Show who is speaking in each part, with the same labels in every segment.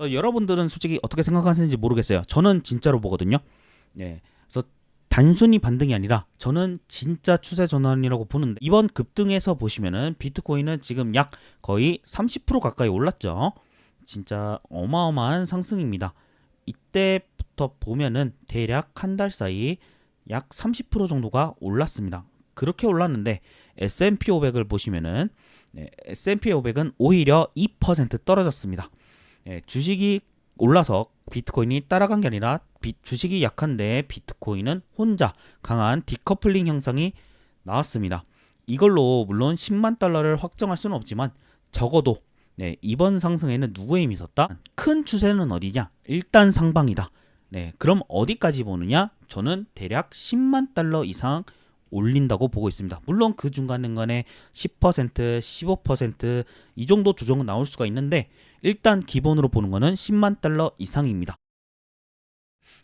Speaker 1: 여러분들은 솔직히 어떻게 생각하시는지 모르겠어요. 저는 진짜로 보거든요. 네. 그래서 단순히 반등이 아니라 저는 진짜 추세 전환이라고 보는데, 이번 급등에서 보시면은 비트코인은 지금 약 거의 30% 가까이 올랐죠. 진짜 어마어마한 상승입니다. 이때부터 보면은 대략 한 달 사이 약 30% 정도가 올랐습니다. 그렇게 올랐는데 S&P 500을 보시면은 S&P 500은 오히려 2% 떨어졌습니다. 주식이 올라서 비트코인이 따라간 게 아니라 주식이 약한데 비트코인은 혼자 강한 디커플링 현상이 나왔습니다. 이걸로 물론 10만 달러를 확정할 수는 없지만 적어도 이번 상승에는 누구의 힘이 있었다? 큰 추세는 어디냐? 일단 상방이다. 그럼 어디까지 보느냐? 저는 대략 10만 달러 이상 올린다고 보고 있습니다. 물론 그 중간중간에 10%, 15%이 정도 조정은 나올 수가 있는데 일단 기본으로 보는 거는 10만 달러 이상입니다.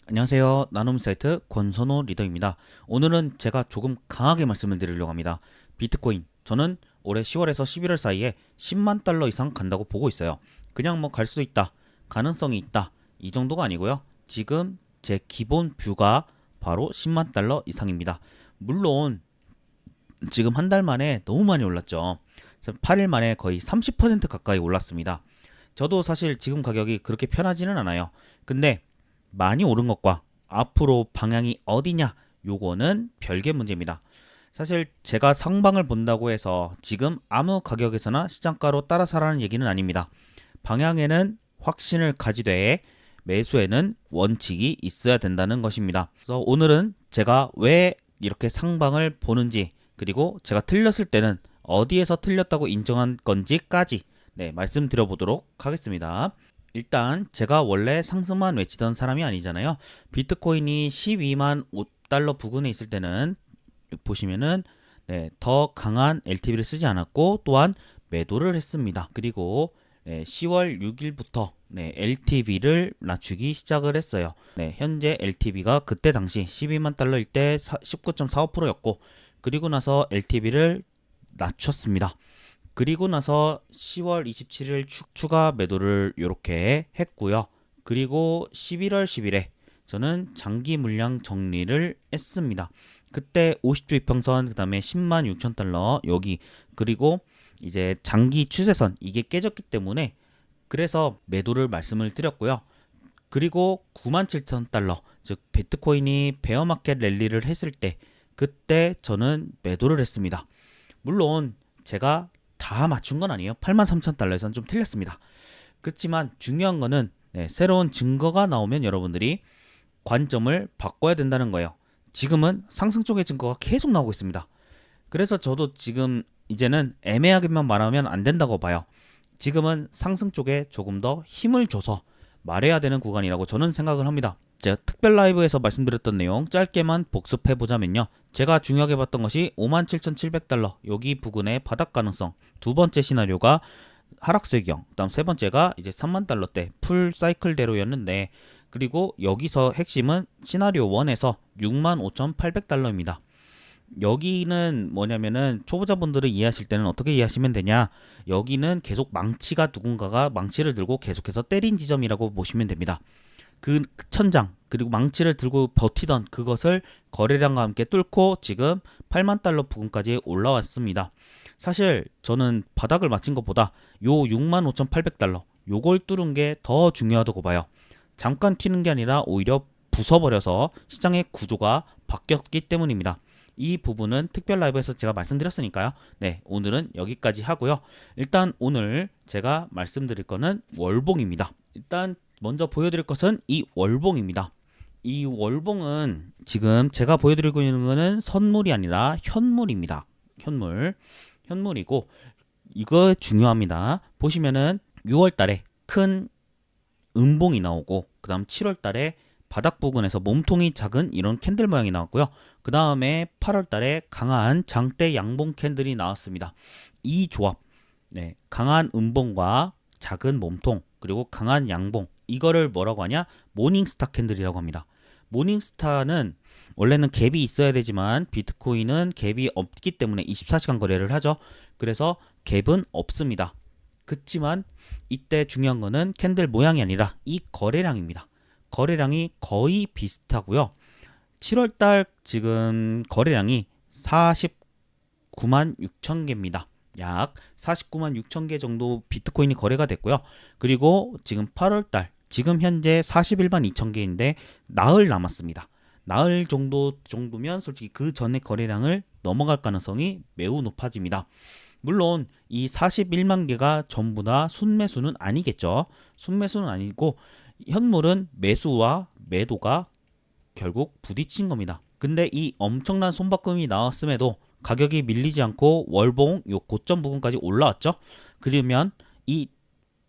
Speaker 1: 안녕하세요. 나눔 사이트 권선호 리더입니다. 오늘은 제가 조금 강하게 말씀을 드리려고 합니다. 비트코인, 저는 올해 10월에서 11월 사이에 10만 달러 이상 간다고 보고 있어요. 그냥 뭐 갈 수도 있다, 가능성이 있다, 이 정도가 아니고요. 지금 제 기본 뷰가 바로 10만 달러 이상입니다. 물론 지금 한 달 만에 너무 많이 올랐죠. 8일 만에 거의 30% 가까이 올랐습니다. 저도 사실 지금 가격이 그렇게 편하지는 않아요. 근데 많이 오른 것과 앞으로 방향이 어디냐, 요거는 별개 문제입니다. 사실 제가 상방을 본다고 해서 지금 아무 가격에서나 시장가로 따라 사라는 얘기는 아닙니다. 방향에는 확신을 가지되 매수에는 원칙이 있어야 된다는 것입니다. 그래서 오늘은 제가 왜 이렇게 상방을 보는지, 그리고 제가 틀렸을 때는 어디에서 틀렸다고 인정한 건지까지 말씀드려보도록 하겠습니다. 일단 제가 원래 상승만 외치던 사람이 아니잖아요. 비트코인이 12만 5달러 부근에 있을 때는 보시면은 더 강한 LTV를 쓰지 않았고 또한 매도를 했습니다. 그리고 10월 6일부터 LTV를 낮추기 시작을 했어요. 현재 LTV가 그때 당시 12만 달러일 때 19.45%였고 그리고 나서 LTV를 낮췄습니다. 그리고 나서 10월 27일 추가 매도를 이렇게 했고요. 그리고 11월 10일에 저는 장기 물량 정리를 했습니다. 그때 50주 이평선, 그 다음에 10만 6천 달러 여기, 그리고 이제 장기 추세선 이게 깨졌기 때문에 그래서 매도를 말씀을 드렸고요. 그리고 9만 7천 달러, 즉 비트코인이 베어마켓 랠리를 했을 때 그때 저는 매도를 했습니다. 물론 제가 다 맞춘 건 아니에요. 8만 3천 달러에서는 좀 틀렸습니다. 그렇지만 중요한 거는 새로운 증거가 나오면 여러분들이 관점을 바꿔야 된다는 거예요. 지금은 상승 쪽의 증거가 계속 나오고 있습니다. 그래서 저도 지금 이제는 애매하게만 말하면 안 된다고 봐요. 지금은 상승 쪽에 조금 더 힘을 줘서 말해야 되는 구간이라고 저는 생각을 합니다. 제가 특별 라이브에서 말씀드렸던 내용 짧게만 복습해 보자면요. 제가 중요하게 봤던 것이 57,700달러 여기 부근의 바닥 가능성, 두 번째 시나리오가 하락세경, 그다음 세 번째가 이제 3만 달러대 풀 사이클대로였는데, 그리고 여기서 핵심은 시나리오 1에서 65,800달러입니다. 여기는 뭐냐면은 초보자분들을 이해하실 때는 어떻게 이해하시면 되냐, 여기는 계속 망치가 누군가가 망치를 들고 계속해서 때린 지점이라고 보시면 됩니다. 그 천장 그리고 망치를 들고 버티던 그것을 거래량과 함께 뚫고 지금 8만 달러 부근까지 올라왔습니다. 사실 저는 바닥을 맞힌 것보다 요 65,800달러 요걸 뚫은 게 더 중요하다고 봐요. 잠깐 튀는 게 아니라 오히려 부숴버려서 시장의 구조가 바뀌었기 때문입니다. 이 부분은 특별 라이브에서 제가 말씀드렸으니까요. 오늘은 여기까지 하고요. 일단 오늘 제가 말씀드릴 거는 월봉입니다. 일단 먼저 보여드릴 것은 이 월봉입니다. 이 월봉은 지금 제가 보여드리고 있는 것은 선물이 아니라 현물입니다. 현물이고 이거 중요합니다. 보시면은 6월 달에 큰 음봉이 나오고 그 다음 7월 달에 바닥 부근에서 몸통이 작은 이런 캔들 모양이 나왔고요. 그 다음에 8월 달에 강한 장대 양봉 캔들이 나왔습니다. 이 조합, 강한 음봉과 작은 몸통 그리고 강한 양봉, 이거를 뭐라고 하냐? 모닝스타 캔들이라고 합니다. 모닝스타는 원래는 갭이 있어야 되지만 비트코인은 갭이 없기 때문에 24시간 거래를 하죠. 그래서 갭은 없습니다. 그치만 이때 중요한 거는 캔들 모양이 아니라 이 거래량입니다. 거래량이 거의 비슷하고요. 7월달 지금 거래량이 49만 6천 개입니다. 약 49만 6천 개 정도 비트코인이 거래가 됐고요. 그리고 지금 8월달 지금 현재 41만 2천 개인데 나흘 남았습니다. 나흘 정도면 솔직히 그 전에 거래량을 넘어갈 가능성이 매우 높아집니다. 물론 이 41만 개가 전부 다 순매수는 아니겠죠. 순매수는 아니고 현물은 매수와 매도가 결국 부딪힌 겁니다. 근데 이 엄청난 손바꿈이 나왔음에도 가격이 밀리지 않고 월봉 요 고점 부근까지 올라왔죠. 그러면 이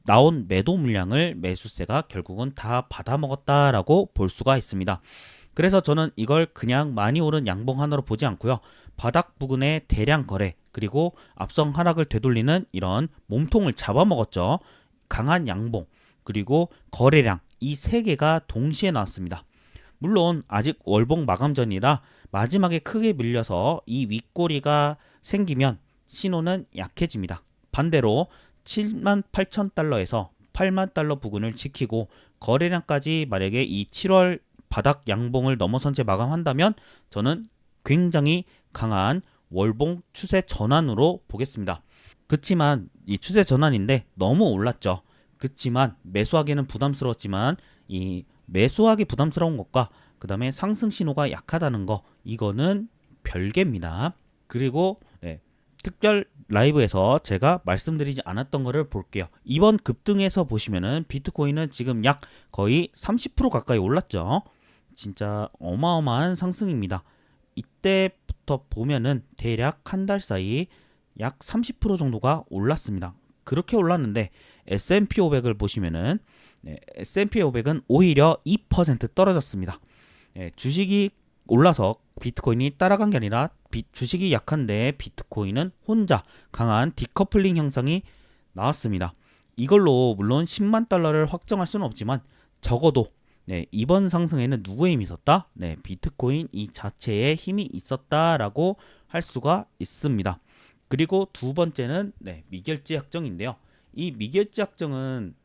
Speaker 1: 나온 매도 물량을 매수세가 결국은 다 받아먹었다라고 볼 수가 있습니다. 그래서 저는 이걸 그냥 많이 오른 양봉 하나로 보지 않고요. 바닥 부근의 대량 거래 그리고 앞선 하락을 되돌리는 이런 몸통을 잡아먹었죠. 강한 양봉 그리고 거래량 이 세 개가 동시에 나왔습니다. 물론 아직 월봉 마감 전이라 마지막에 크게 밀려서 이 윗꼬리가 생기면 신호는 약해집니다. 반대로 78,000달러에서 8만 달러 부근을 지키고 거래량까지 만약에 이 7월 바닥 양봉을 넘어선 채 마감한다면 저는 굉장히 강한 월봉 추세 전환으로 보겠습니다. 그치만 이 추세 전환인데 너무 올랐죠. 그치만 매수하기는 부담스러웠지만 이 매수하기 부담스러운 것과 그 다음에 상승 신호가 약하다는 거 이거는 별개입니다. 그리고 특별 라이브에서 제가 말씀드리지 않았던 거를 볼게요. 이번 급등에서 보시면은 비트코인은 지금 약 거의 30% 가까이 올랐죠. 진짜 어마어마한 상승입니다. 이때부터 보면은 대략 한 달 사이 약 30% 정도가 올랐습니다. 그렇게 올랐는데 S&P 500을 보시면은 S&P 500은 오히려 2% 떨어졌습니다. 주식이 올라서 비트코인이 따라간 게 아니라 주식이 약한데 비트코인은 혼자 강한 디커플링 현상이 나왔습니다. 이걸로 물론 10만 달러를 확정할 수는 없지만 적어도 이번 상승에는 누구의 힘이 있었다? 비트코인 이 자체의 힘이 있었다라고 할 수가 있습니다. 그리고 두 번째는 미결제 확정인데요. 이 미결제 확정은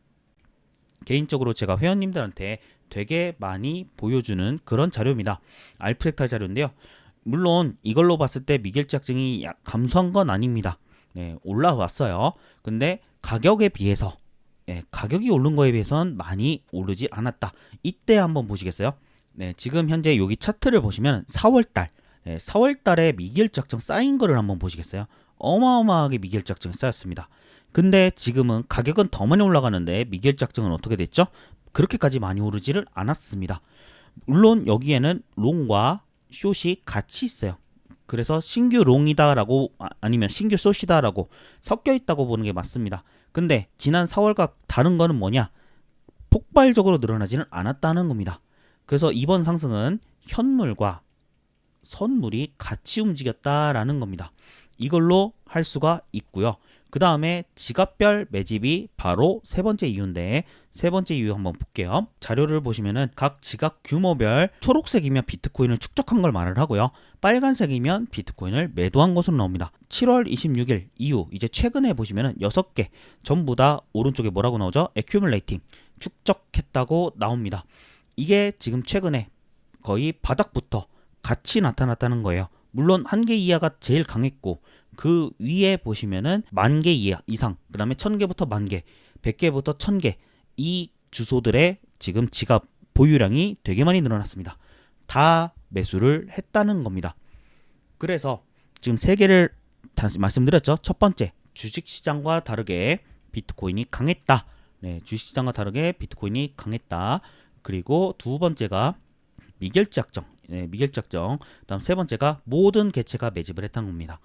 Speaker 1: 개인적으로 제가 회원님들한테 되게 많이 보여주는 그런 자료입니다. 알프렉탈 자료인데요. 물론 이걸로 봤을 때 미결제 확정이 감소한 건 아닙니다. 올라왔어요. 근데 가격에 비해서 가격이 오른 거에 비해서는 많이 오르지 않았다. 이때 한번 보시겠어요? 지금 현재 여기 차트를 보시면 4월달에 미결제 확정 쌓인 거를 한번 보시겠어요? 어마어마하게 미결제 확정이 쌓였습니다. 근데 지금은 가격은 더 많이 올라가는데 미결제 확정은 어떻게 됐죠? 그렇게까지 많이 오르지를 않았습니다. 물론 여기에는 롱과 숏이 같이 있어요. 그래서 신규 롱이다라고 아니면 신규 숏이다라고 섞여 있다고 보는 게 맞습니다. 근데 지난 4월과 다른 거는 뭐냐? 폭발적으로 늘어나지는 않았다는 겁니다. 그래서 이번 상승은 현물과 선물이 같이 움직였다라는 겁니다. 이걸로 할 수가 있고요. 그 다음에 지갑별 매집이 바로 세 번째 이유인데 세 번째 이유 한번 볼게요. 자료를 보시면은 각 지갑 규모별 초록색이면 비트코인을 축적한 걸 말을 하고요. 빨간색이면 비트코인을 매도한 것으로 나옵니다. 7월 26일 이후 이제 최근에 보시면은 6개 전부 다 오른쪽에 뭐라고 나오죠? Accumulating 축적했다고 나옵니다. 이게 지금 최근에 거의 바닥부터 같이 나타났다는 거예요. 물론 1개 이하가 제일 강했고 그 위에 보시면은 10,000개 이상, 그 다음에 1000개부터 10,000개, 100개부터 1000개 이 주소들의 지금 지갑 보유량이 되게 많이 늘어났습니다. 다 매수를 했다는 겁니다. 그래서 지금 3개를 다시 말씀드렸죠. 첫 번째, 주식시장과 다르게 비트코인이 강했다. 주식시장과 다르게 비트코인이 강했다. 그리고 두 번째가 미결제 확정. 미결제 확정. 다음 세 번째가 모든 개체가 매집을 했다는 겁니다.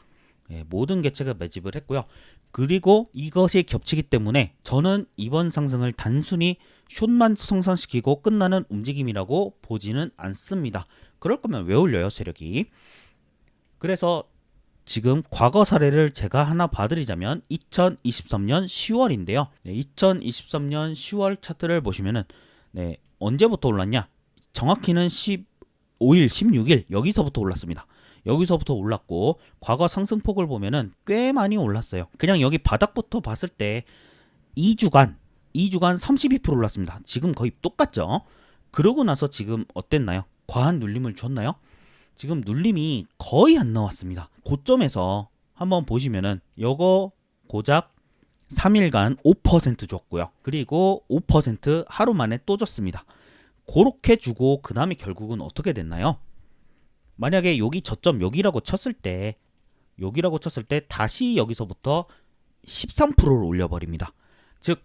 Speaker 1: 모든 개체가 매집을 했고요. 그리고 이것이 겹치기 때문에 저는 이번 상승을 단순히 숏만 성장시키고 끝나는 움직임이라고 보지는 않습니다. 그럴 거면 왜 올려요, 세력이? 그래서 지금 과거 사례를 제가 하나 봐드리자면 2023년 10월인데요. 2023년 10월 차트를 보시면은 언제부터 올랐냐? 정확히는 15일, 16일 여기서부터 올랐습니다. 여기서부터 올랐고 과거 상승폭을 보면은 꽤 많이 올랐어요. 그냥 여기 바닥부터 봤을 때 2주간 32% 올랐습니다. 지금 거의 똑같죠? 그러고 나서 지금 어땠나요? 과한 눌림을 줬나요? 지금 눌림이 거의 안 나왔습니다. 고점에서 한번 보시면은 요거 고작 3일간 5% 줬고요. 그리고 5% 하루 만에 또 줬습니다. 그렇게 주고 그 다음에 결국은 어떻게 됐나요? 만약에 여기 저점 여기라고 쳤을 때 다시 여기서부터 13%를 올려버립니다. 즉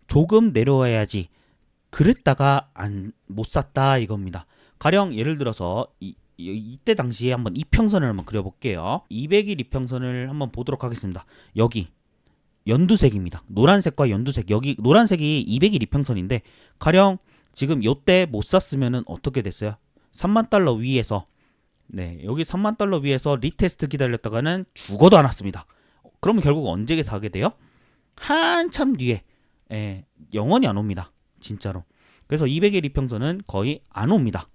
Speaker 1: 조금 내려와야지 그랬다가 못 샀다 이겁니다. 가령 예를 들어서 이때 당시에 한번 이평선을 한번 그려볼게요. 200일 이평선을 한번 보도록 하겠습니다. 여기 연두색입니다. 노란색과 연두색. 여기 노란색이 200일 이평선인데 가령 지금 요때 못 샀으면은 어떻게 됐어요? 3만 달러 위에서 여기 3만 달러 위에서 리테스트 기다렸다가는 죽어도 안 왔습니다. 그러면 결국 언제 사게 돼요? 한참 뒤에 영원히 안 옵니다. 진짜로. 그래서 200일 이평선은 거의 안 옵니다.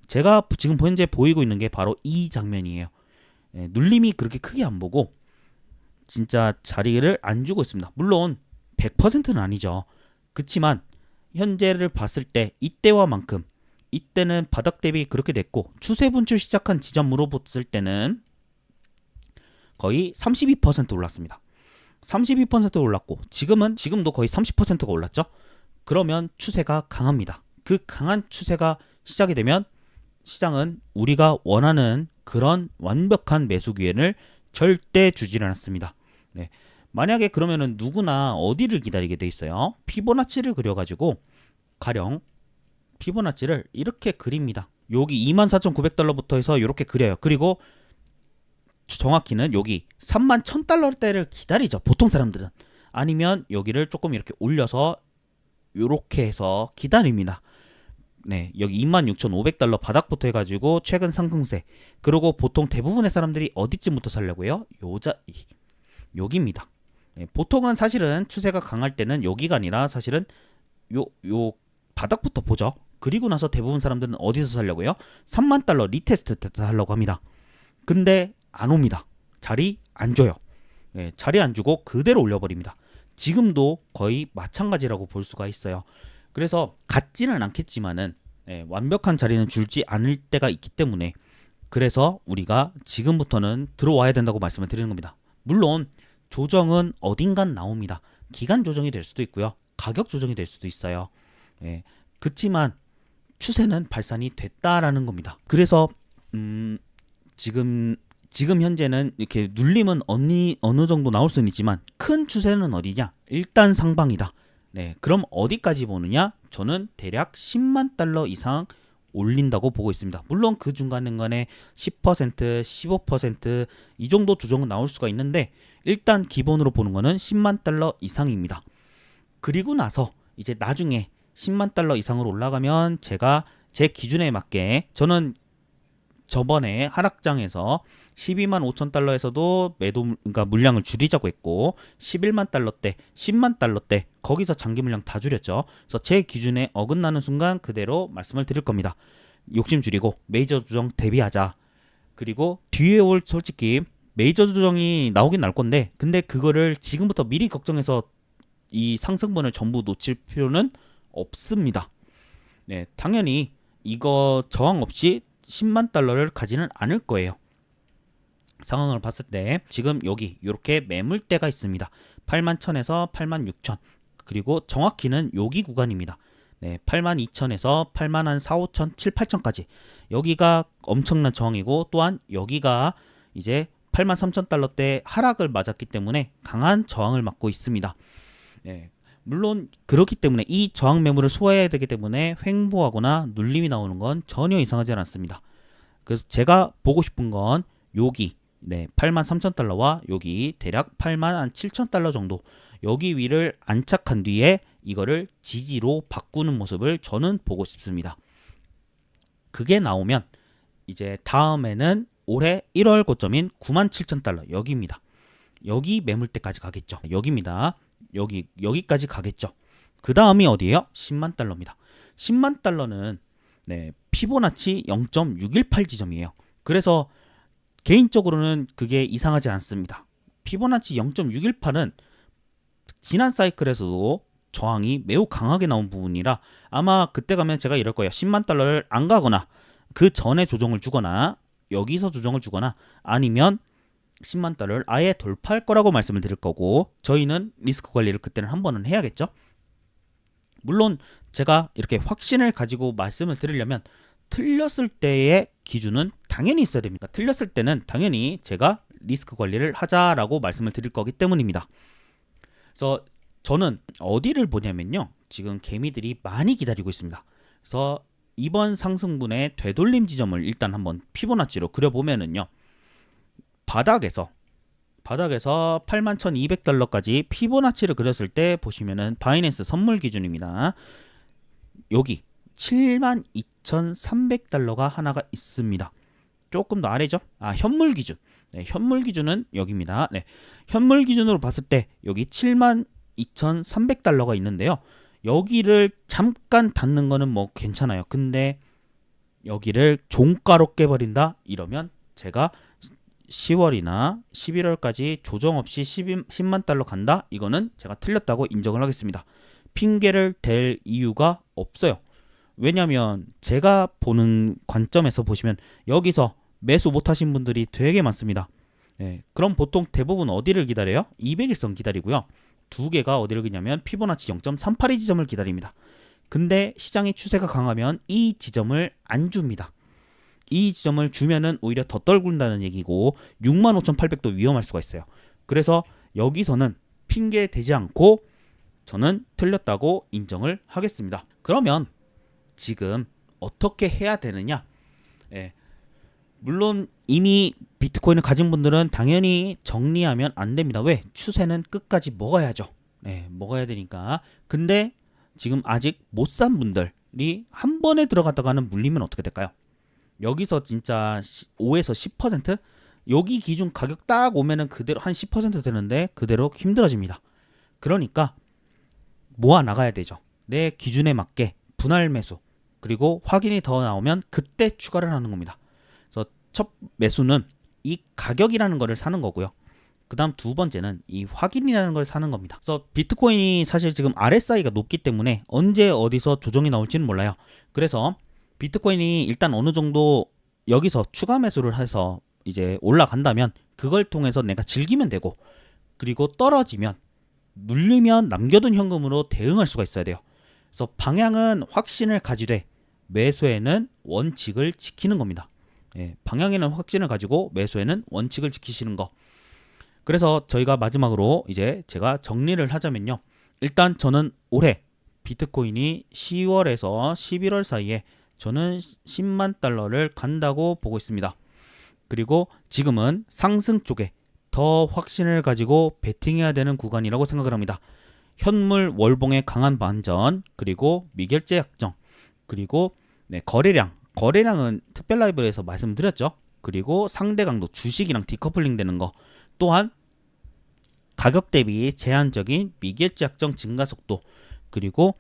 Speaker 1: 제가 지금 현재 보이고 있는 게 바로 이 장면이에요. 눌림이 그렇게 크게 안 보고 진짜 자리를 안 주고 있습니다. 물론 100%는 아니죠. 그렇지만 현재를 봤을 때 이때와만큼 이때는 바닥 대비 그렇게 됐고 추세 분출 시작한 지점으로 봤을 때는 거의 32% 올랐습니다. 32% 올랐고 지금도 거의 30%가 올랐죠. 그러면 추세가 강합니다. 그 강한 추세가 시작이 되면 시장은 우리가 원하는 그런 완벽한 매수 기회를 절대 주지는 않습니다. 만약에 그러면은 누구나 어디를 기다리게 돼 있어요? 피보나치를 그려가지고 가령 피보나치를 이렇게 그립니다. 여기 24,900달러부터 해서 이렇게 그려요. 그리고 정확히는 여기 31,000달러대를 기다리죠. 보통 사람들은. 아니면 여기를 조금 이렇게 올려서 이렇게 해서 기다립니다. 여기 26,500달러 바닥부터 해가지고 최근 상승세. 그리고 보통 대부분의 사람들이 어디쯤부터 살려고요? 여기입니다. 보통은 사실은 추세가 강할 때는 여기가 아니라 사실은 요 바닥부터 보죠. 그리고 나서 대부분 사람들은 어디서 살려고요? 3만 달러 리테스트 때 하려고 합니다. 근데 안 옵니다. 자리 안 줘요. 자리 안 주고 그대로 올려버립니다. 지금도 거의 마찬가지라고 볼 수가 있어요. 그래서 같지는 않겠지만은 완벽한 자리는 줄지 않을 때가 있기 때문에 그래서 우리가 지금부터는 들어와야 된다고 말씀을 드리는 겁니다. 물론 조정은 어딘간 나옵니다. 기간 조정이 될 수도 있고요. 가격 조정이 될 수도 있어요. 그렇지만 추세는 발산이 됐다라는 겁니다. 그래서 지금 현재는 이렇게 눌림은 어느 정도 나올 수는 있지만 큰 추세는 어디냐? 일단 상방이다. 그럼 어디까지 보느냐? 저는 대략 10만 달러 이상 올린다고 보고 있습니다. 물론 그 중간중간에 10%, 15%이 정도 조정은 나올 수가 있는데 일단 기본으로 보는 거는 10만 달러 이상입니다. 그리고 나서 이제 나중에 10만 달러 이상으로 올라가면 제가 제 기준에 맞게 저는 저번에 하락장에서 12만 5천 달러에서도 그러니까 물량을 줄이자고 했고 11만 달러대, 10만 달러대 거기서 장기 물량 다 줄였죠. 그래서 제 기준에 어긋나는 순간 그대로 말씀을 드릴 겁니다. 욕심 줄이고 메이저 조정 대비하자. 그리고 뒤에 올 솔직히 메이저 조정이 나오긴 날 건데 근데 그거를 지금부터 미리 걱정해서 이 상승분을 전부 놓칠 필요는 없습니다. 당연히 이거 저항 없이 10만 달러를 가지는 않을 거예요. 상황을 봤을 때 지금 여기 이렇게 매물대가 있습니다. 8만 1000에서 8만 6000 그리고 정확히는 여기 구간입니다. 8만 2000에서 8만 한 4, 5천, 7, 8천까지 여기가 엄청난 저항이고 또한 여기가 이제 8만 3천 달러대 하락을 맞았기 때문에 강한 저항을 맞고 있습니다. 물론 그렇기 때문에 이 저항 매물을 소화해야 되기 때문에 횡보하거나 눌림이 나오는 건 전혀 이상하지 않습니다. 그래서 제가 보고 싶은 건 여기 8만 3천 달러와 여기 대략 8만 7천 달러 정도 여기 위를 안착한 뒤에 이거를 지지로 바꾸는 모습을 저는 보고 싶습니다. 그게 나오면 이제 다음에는 올해 1월 고점인 9만 7천 달러 여기입니다. 여기 매물대까지 가겠죠. 여기입니다. 여기까지 가겠죠. 그 다음이 어디예요? 10만 달러입니다. 10만 달러는 피보나치 0.618 지점이에요. 그래서 개인적으로는 그게 이상하지 않습니다. 피보나치 0.618은 지난 사이클에서도 저항이 매우 강하게 나온 부분이라 아마 그때 가면 제가 이럴 거예요. 10만 달러를 안 가거나 그 전에 조정을 주거나 여기서 조정을 주거나 아니면 10만 달러를 아예 돌파할 거라고 말씀을 드릴 거고, 저희는 리스크 관리를 그때는 한 번은 해야겠죠. 물론 제가 이렇게 확신을 가지고 말씀을 드리려면 틀렸을 때의 기준은 당연히 있어야 됩니다. 틀렸을 때는 당연히 제가 리스크 관리를 하자라고 말씀을 드릴 거기 때문입니다. 그래서 저는 어디를 보냐면요, 지금 개미들이 많이 기다리고 있습니다. 그래서 이번 상승분의 되돌림 지점을 일단 한번 피보나치로 그려보면은요, 바닥에서 81,200달러까지 피보나치를 그렸을 때 보시면은 바이낸스 선물 기준입니다. 여기 72,300달러가 하나가 있습니다. 조금 더 아래죠? 현물 기준. 네, 현물 기준은 여기입니다. 네, 현물 기준으로 봤을 때 여기 72,300달러가 있는데요. 여기를 잠깐 닿는 거는 뭐 괜찮아요. 근데 여기를 종가로 깨버린다? 이러면 제가 10월이나 11월까지 조정 없이 10만 달러 간다? 이거는 제가 틀렸다고 인정을 하겠습니다. 핑계를 댈 이유가 없어요. 왜냐면 제가 보는 관점에서 보시면 여기서 매수 못하신 분들이 되게 많습니다. 네, 그럼 보통 대부분 어디를 기다려요? 200일선 기다리고요. 두 개가 어디를 기냐면 피보나치 0.382 지점을 기다립니다. 근데 시장의 추세가 강하면 이 지점을 안 줍니다. 이 지점을 주면은 오히려 더 떨군다는 얘기고 65,800도 위험할 수가 있어요. 그래서 여기서는 핑계 대지 않고 저는 틀렸다고 인정을 하겠습니다. 그러면 지금 어떻게 해야 되느냐? 물론 이미 비트코인을 가진 분들은 당연히 정리하면 안 됩니다. 왜? 추세는 끝까지 먹어야죠. 먹어야 되니까. 근데 지금 아직 못 산 분들이 한 번에 들어갔다가는 물리면 어떻게 될까요? 여기서 진짜 5에서 10%? 여기 기준 가격 딱 오면은 그대로 한 10% 되는데 그대로 힘들어집니다. 그러니까 모아 나가야 되죠. 내 기준에 맞게 분할 매수, 그리고 확인이 더 나오면 그때 추가를 하는 겁니다. 그래서 첫 매수는 이 가격이라는 거를 사는 거고요. 그 다음 두 번째는 이 확인이라는 걸 사는 겁니다. 그래서 비트코인이 사실 지금 RSI가 높기 때문에 언제 어디서 조정이 나올지는 몰라요. 그래서 비트코인이 일단 어느 정도 여기서 추가 매수를 해서 이제 올라간다면 그걸 통해서 내가 즐기면 되고, 그리고 떨어지면 눌리면 남겨둔 현금으로 대응할 수가 있어야 돼요. 그래서 방향은 확신을 가지되 매수에는 원칙을 지키는 겁니다. 방향에는 확신을 가지고 매수에는 원칙을 지키시는 거. 그래서 저희가 마지막으로 이제 제가 정리를 하자면요, 일단 저는 올해 비트코인이 10월에서 11월 사이에 저는 10만 달러를 간다고 보고 있습니다. 그리고 지금은 상승 쪽에 더 확신을 가지고 베팅해야 되는 구간이라고 생각을 합니다. 현물 월봉의 강한 반전, 그리고 미결제 약정, 그리고 거래량은 특별 라이브에서 말씀드렸죠. 그리고 상대 강도, 주식이랑 디커플링 되는 거, 또한 가격 대비 제한적인 미결제 약정 증가 속도, 그리고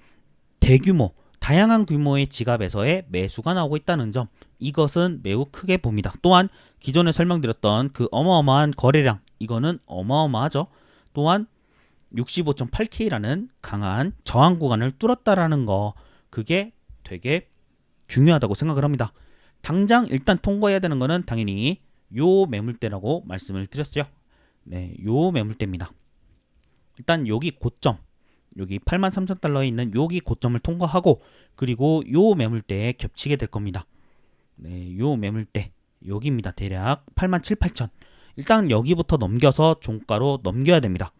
Speaker 1: 대규모 다양한 규모의 지갑에서의 매수가 나오고 있다는 점, 이것은 매우 크게 봅니다. 또한 기존에 설명드렸던 그 어마어마한 거래량, 이거는 어마어마하죠. 또한 65.8K라는 강한 저항 구간을 뚫었다라는 거, 그게 되게 중요하다고 생각을 합니다. 당장 일단 통과해야 되는 거는 당연히 요 매물대라고 말씀을 드렸어요. 요 매물대입니다. 일단 여기 고점, 여기 83,000달러에 있는 여기 고점을 통과하고, 그리고 요 매물대에 겹치게 될 겁니다. 요 매물대 여기입니다. 대략 87,800. 일단 여기부터 넘겨서 종가로 넘겨야 됩니다.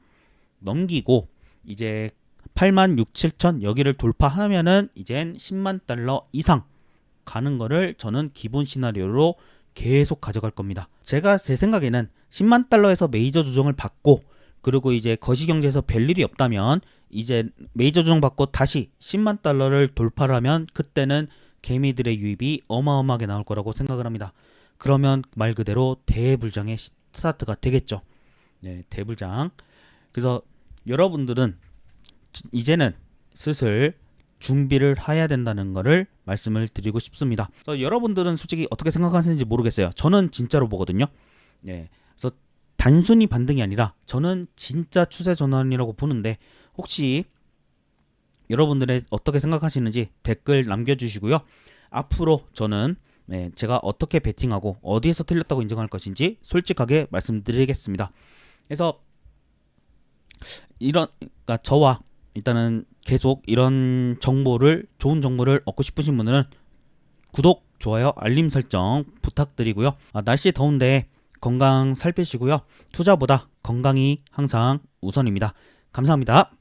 Speaker 1: 넘기고 이제 86,700 여기를 돌파하면은 이젠 10만 달러 이상 가는 거를 저는 기본 시나리오로 계속 가져갈 겁니다. 제가 제 생각에는 10만 달러에서 메이저 조정을 받고, 그리고 이제 거시경제에서 별일이 없다면 이제 메이저 조정 받고 다시 10만 달러를 돌파를 하면 그때는 개미들의 유입이 어마어마하게 나올 거라고 생각을 합니다. 그러면 말 그대로 대불장의 스타트가 되겠죠. 대불장. 그래서 여러분들은 이제는 슬슬 준비를 해야 된다는 거를 말씀을 드리고 싶습니다. 그래서 여러분들은 솔직히 어떻게 생각하시는지 모르겠어요. 저는 진짜로 보거든요. 그래서 단순히 반등이 아니라 저는 진짜 추세 전환이라고 보는데, 혹시 여러분들의 어떻게 생각하시는지 댓글 남겨주시고요. 앞으로 저는 제가 어떻게 베팅하고 어디에서 틀렸다고 인정할 것인지 솔직하게 말씀드리겠습니다. 그래서 그러니까 저와 일단은 계속 이런 좋은 정보를 얻고 싶으신 분들은 구독, 좋아요, 알림 설정 부탁드리고요. 날씨 더운데 건강 살피시고요. 투자보다 건강이 항상 우선입니다. 감사합니다.